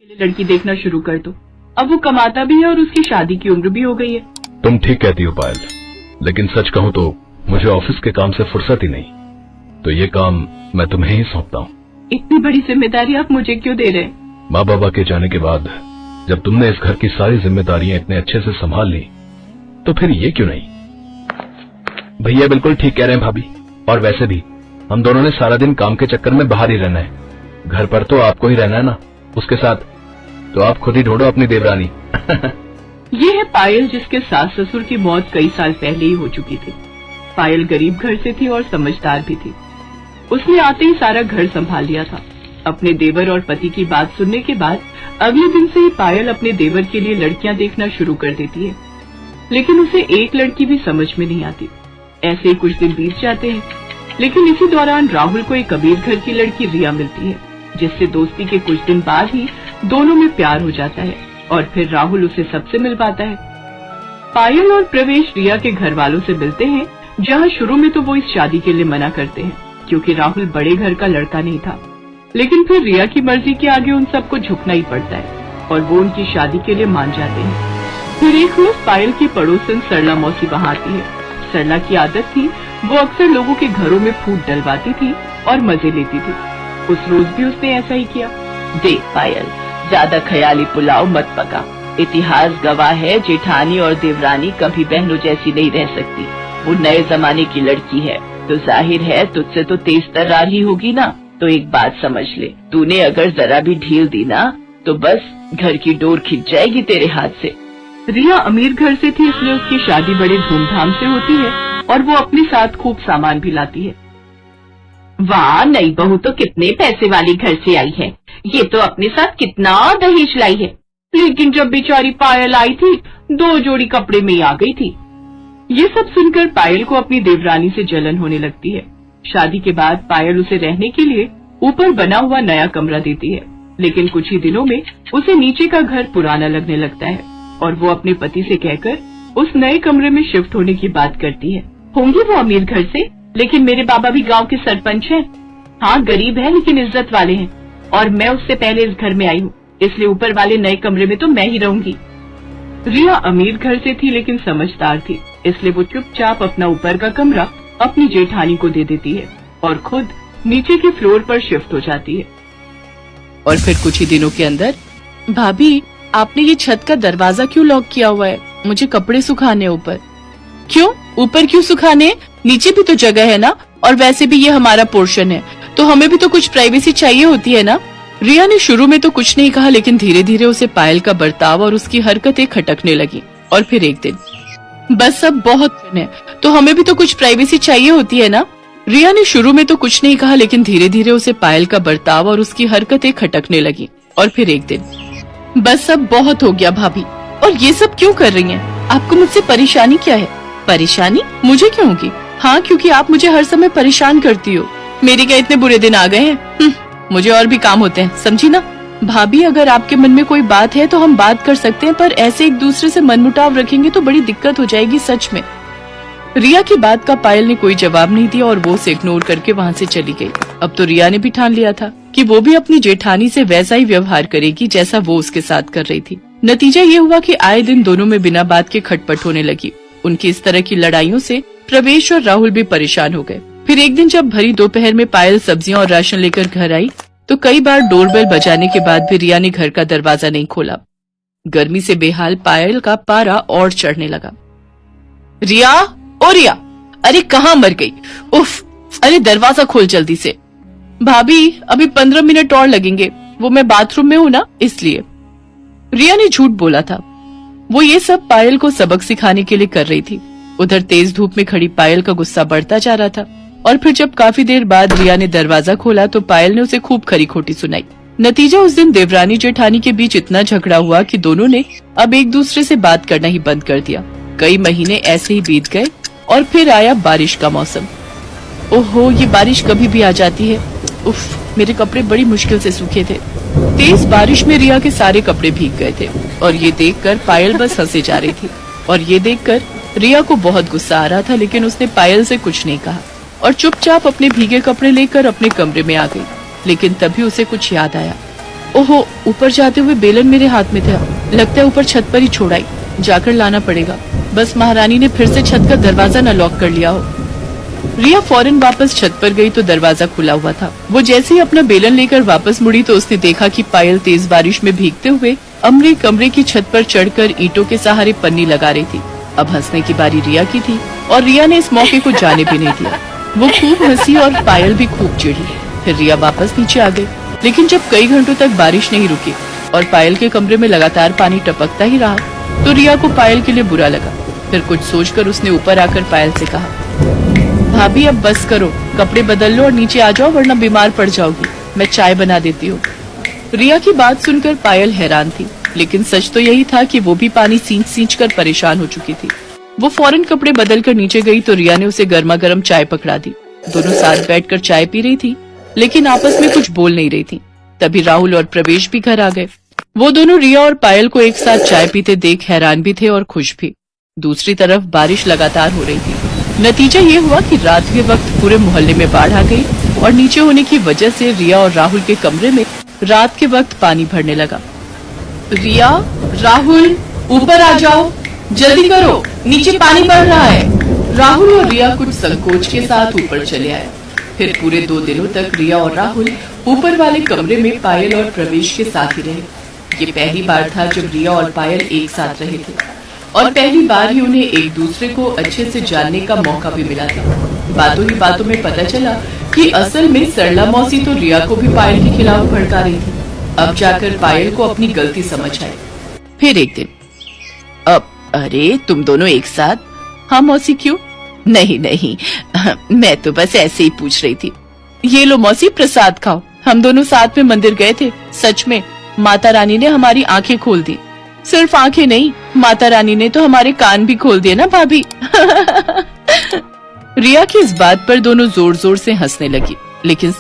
लिए लड़की देखना शुरू कर दो। अब वो कमाता भी है और उसकी शादी की उम्र भी हो गई है। तुम ठीक कहती हो पायल, लेकिन सच कहूँ तो मुझे ऑफिस के काम से फुर्सत ही नहीं, तो ये काम मैं तुम्हें ही सौंपता हूँ। इतनी बड़ी जिम्मेदारी आप मुझे क्यों दे रहे हैं? माँ बाबा के जाने के बाद जब तुमने इस घर की सारी जिम्मेदारियां इतने अच्छे से संभाल ली, तो फिर ये क्यों नहीं? भैया बिल्कुल ठीक कह रहे हैं भाभी। और वैसे भी हम दोनों ने सारा दिन काम के चक्कर में बाहर ही रहना है, घर पर तो आपको ही रहना है ना उसके साथ, तो आप खुद ही ढूंढो अपनी देवरानी। ये है पायल, जिसके सास ससुर की मौत कई साल पहले ही हो चुकी थी। पायल गरीब घर से थी और समझदार भी थी। उसने आते ही सारा घर संभाल लिया था। अपने देवर और पति की बात सुनने के बाद अगले दिन से ही पायल अपने देवर के लिए लड़कियां देखना शुरू कर देती है, लेकिन उसे एक लड़की भी समझ में नहीं आती। ऐसे ही कुछ दिन बीत जाते हैं, लेकिन इसी दौरान राहुल को एक अमीर घर की लड़की रिया मिलती है, जिससे दोस्ती के कुछ दिन बाद ही दोनों में प्यार हो जाता है और फिर राहुल उसे सबसे मिलवाता है। पायल और प्रवेश रिया के घर वालों से मिलते हैं, जहाँ शुरू में तो वो इस शादी के लिए मना करते हैं क्योंकि राहुल बड़े घर का लड़का नहीं था, लेकिन फिर रिया की मर्जी के आगे उन सबको झुकना ही पड़ता है और वो उनकी शादी के लिए मान जाते हैं। फिर एक रोज पायल की पड़ोसन सरला मौसी वहाँ आती है। सरला की आदत थी, वो अक्सर लोगों के घरों में फूट डलवाती थी और मजे लेती थी। उस रोज भी उसने ऐसा ही किया। देख पायल, ज्यादा ख्याली पुलाव मत पका। इतिहास गवाह है, जेठानी और देवरानी कभी बहनों जैसी नहीं रह सकती। वो नए जमाने की लड़की है, तो जाहिर है तुझसे तो तेज तर्रार ही होगी ना। तो एक बात समझ ले, तूने अगर जरा भी ढील दी ना तो बस घर की डोर खिंच जाएगी तेरे हाथ से। रिया अमीर घर से थी, इसलिए उसकी शादी बड़े धूमधाम से होती है और वो अपने साथ खूब सामान भी लाती है। वाह, नई बहू तो कितने पैसे वाली घर से आई है। ये तो अपने साथ कितना दहेज लाई है। लेकिन जब बेचारी पायल आई थी, 2 जोड़ी कपड़े में ही आ गई थी। ये सब सुनकर पायल को अपनी देवरानी से जलन होने लगती है। शादी के बाद पायल उसे रहने के लिए ऊपर बना हुआ नया कमरा देती है, लेकिन कुछ ही दिनों में उसे नीचे का घर पुराना लगने लगता है और वो अपने पति से कहकर उस नए कमरे में शिफ्ट होने की बात करती है। होंगे वो अमीर घर से, लेकिन मेरे बाबा भी गांव के सरपंच हैं। हाँ, गरीब है लेकिन इज्जत वाले हैं, और मैं उससे पहले इस घर में आई हूँ, इसलिए ऊपर वाले नए कमरे में तो मैं ही रहूंगी। रिया अमीर घर से थी लेकिन समझदार थी, इसलिए वो चुपचाप अपना ऊपर का कमरा अपनी जेठानी को दे देती है और खुद नीचे के फ्लोर पर शिफ्ट हो जाती है। और फिर कुछ ही दिनों के अंदर, भाभी आपने ये छत का दरवाजा क्यों लॉक किया हुआ है? मुझे कपड़े सुखाने ऊपर। क्यों? ऊपर क्यों सुखाने? नीचे भी तो जगह है ना, और वैसे भी ये हमारा पोर्शन है, तो हमें भी तो कुछ प्राइवेसी चाहिए होती है ना। रिया ने शुरू में तो कुछ नहीं कहा, लेकिन धीरे धीरे उसे पायल का बर्ताव और उसकी हरकतें खटकने लगी। और फिर एक दिन, बस अब बहुत है, तो हमें भी तो कुछ प्राइवेसी चाहिए होती है ना। रिया ने शुरू में तो कुछ नहीं कहा, लेकिन धीरे धीरे उसे पायल का बर्ताव और उसकी हरकतें खटकने लगी। और फिर एक दिन, बस अब बहुत हो गया भाभी, और ये सब क्यों कर रही हैं? आपको मुझसे परेशानी क्या है? परेशानी मुझे क्यों होगी? हाँ, क्योंकि आप मुझे हर समय परेशान करती हो। मेरे क्या इतने बुरे दिन आ गए हैं? मुझे और भी काम होते हैं, समझी ना। भाभी, अगर आपके मन में कोई बात है तो हम बात कर सकते हैं, पर ऐसे एक दूसरे से मनमुटाव रखेंगे तो बड़ी दिक्कत हो जाएगी सच में। रिया की बात का पायल ने कोई जवाब नहीं दिया और वो उसे इग्नोर करके वहाँ से चली गई। अब तो रिया ने भी ठान लिया था कि वो भी अपनी जेठानी से वैसा ही व्यवहार करेगी जैसा वो उसके साथ कर रही थी। नतीजा ये हुआ कि आए दिन दोनों में बिना बात के खटपट होने लगी। उनकी इस तरह की लड़ाइयों से प्रवेश और राहुल भी परेशान हो गए। फिर एक दिन जब भरी दोपहर में पायल सब्जियां और राशन लेकर घर आई, तो कई बार डोरबेल बजाने के बाद भी रिया ने घर का दरवाजा नहीं खोला। गर्मी से बेहाल पायल का पारा और चढ़ने लगा। रिया, ओ रिया, अरे कहाँ मर गई? उफ, अरे दरवाजा खोल जल्दी से। भाभी, अभी 15 मिनट और लगेंगे, वो मैं बाथरूम में हूँ ना, इसलिए। रिया ने झूठ बोला था। वो ये सब पायल को सबक सिखाने के लिए कर रही थी। उधर तेज धूप में खड़ी पायल का गुस्सा बढ़ता जा रहा था। और फिर जब काफी देर बाद रिया ने दरवाजा खोला तो पायल ने उसे खूब खरी खोटी सुनाई। नतीजा, उस दिन देवरानी जेठानी के बीच इतना झगड़ा हुआ कि दोनों ने अब एक दूसरे से बात करना ही बंद कर दिया। कई महीने ऐसे ही बीत गए और फिर आया बारिश का मौसम। ओहो, ये बारिश कभी भी आ जाती है। उफ, मेरे कपड़े बड़ी मुश्किल से सूखे थे। तेज बारिश में रिया के सारे कपड़े भीग गए थे और ये देखकर पायल बस हंसे जा रही थी। और ये देखकर रिया को बहुत गुस्सा आ रहा था, लेकिन उसने पायल से कुछ नहीं कहा और चुपचाप अपने भीगे कपड़े लेकर अपने कमरे में आ गई। लेकिन तभी उसे कुछ याद आया। ओहो, ऊपर जाते हुए बेलन मेरे हाथ में था। लगता है ऊपर छत पर ही छोड़ आई, जाकर लाना पड़ेगा। बस महारानी ने फिर से छत का दरवाजा न लॉक कर लिया हो। रिया फौरन वापस छत पर गई तो दरवाजा खुला हुआ था। वो जैसे ही अपना बेलन लेकर वापस मुड़ी तो उसने देखा कि पायल तेज बारिश में भीगते हुए अमरे कमरे की छत पर चढ़कर ईंटों के सहारे पन्नी लगा रही थी। अब हंसने की बारी रिया की थी और रिया ने इस मौके को जाने भी नहीं दिया। वो खूब हंसी और पायल भी खूब चिढ़ी। फिर रिया वापस नीचे आ गई, लेकिन जब कई घंटों तक बारिश नहीं रुकी और पायल के कमरे में लगातार पानी टपकता ही रहा तो रिया को पायल के लिए बुरा लगा। फिर कुछ सोचकर उसने ऊपर आकर पायल से कहा, भाभी अब बस करो, कपड़े बदल लो और नीचे आ जाओ वरना बीमार पड़ जाओगी। मैं चाय बना देती हूँ। रिया की बात सुनकर पायल हैरान थी, लेकिन सच तो यही था कि वो भी पानी सींच कर परेशान हो चुकी थी। वो फौरन कपड़े बदल कर नीचे गई तो रिया ने उसे गर्मा गर्म चाय पकड़ा दी। दोनों साथ बैठकर चाय पी रही थी, लेकिन आपस में कुछ बोल नहीं रही थी। तभी राहुल और प्रवेश भी घर आ गए। वो दोनों रिया और पायल को एक साथ चाय पीते देख हैरान भी थे और खुश भी। दूसरी तरफ बारिश लगातार हो रही थी। नतीजा ये हुआ कि रात के वक्त पूरे मोहल्ले में बाढ़ आ गई और नीचे होने की वजह से रिया और राहुल के कमरे में रात के वक्त पानी भरने लगा। रिया, राहुल, ऊपर आ जाओ, जल्दी करो, नीचे पानी बढ़ रहा है। राहुल और रिया कुछ संकोच के साथ ऊपर चले आए। फिर पूरे 2 दिनों तक रिया और राहुल ऊपर वाले कमरे में पायल और प्रवेश के साथ ही रहे। ये पहली बार था जब रिया और पायल एक साथ रहे थे और पहली बार ही उन्हें एक दूसरे को अच्छे से जानने का मौका भी मिला था। बातों ही बातों में पता चला कि असल में सरला मौसी तो रिया को भी पायल के खिलाफ भड़का रही थी। अब जाकर पायल को अपनी गलती समझ आई। फिर एक दिन, अब अरे तुम दोनों एक साथ? हाँ मौसी, क्यों? नहीं नहीं, मैं तो बस ऐसे ही पूछ रही थी। ये लो मौसी, प्रसाद खाओ। हम दोनों साथ में मंदिर गए थे। सच में माता रानी ने हमारी आंखें खोल दी। सिर्फ आंखें नहीं, माता रानी ने तो हमारे कान भी खोल दिए ना भाभी। रिया की इस बात पर दोनों जोर जोर से हंसने लगी, लेकिन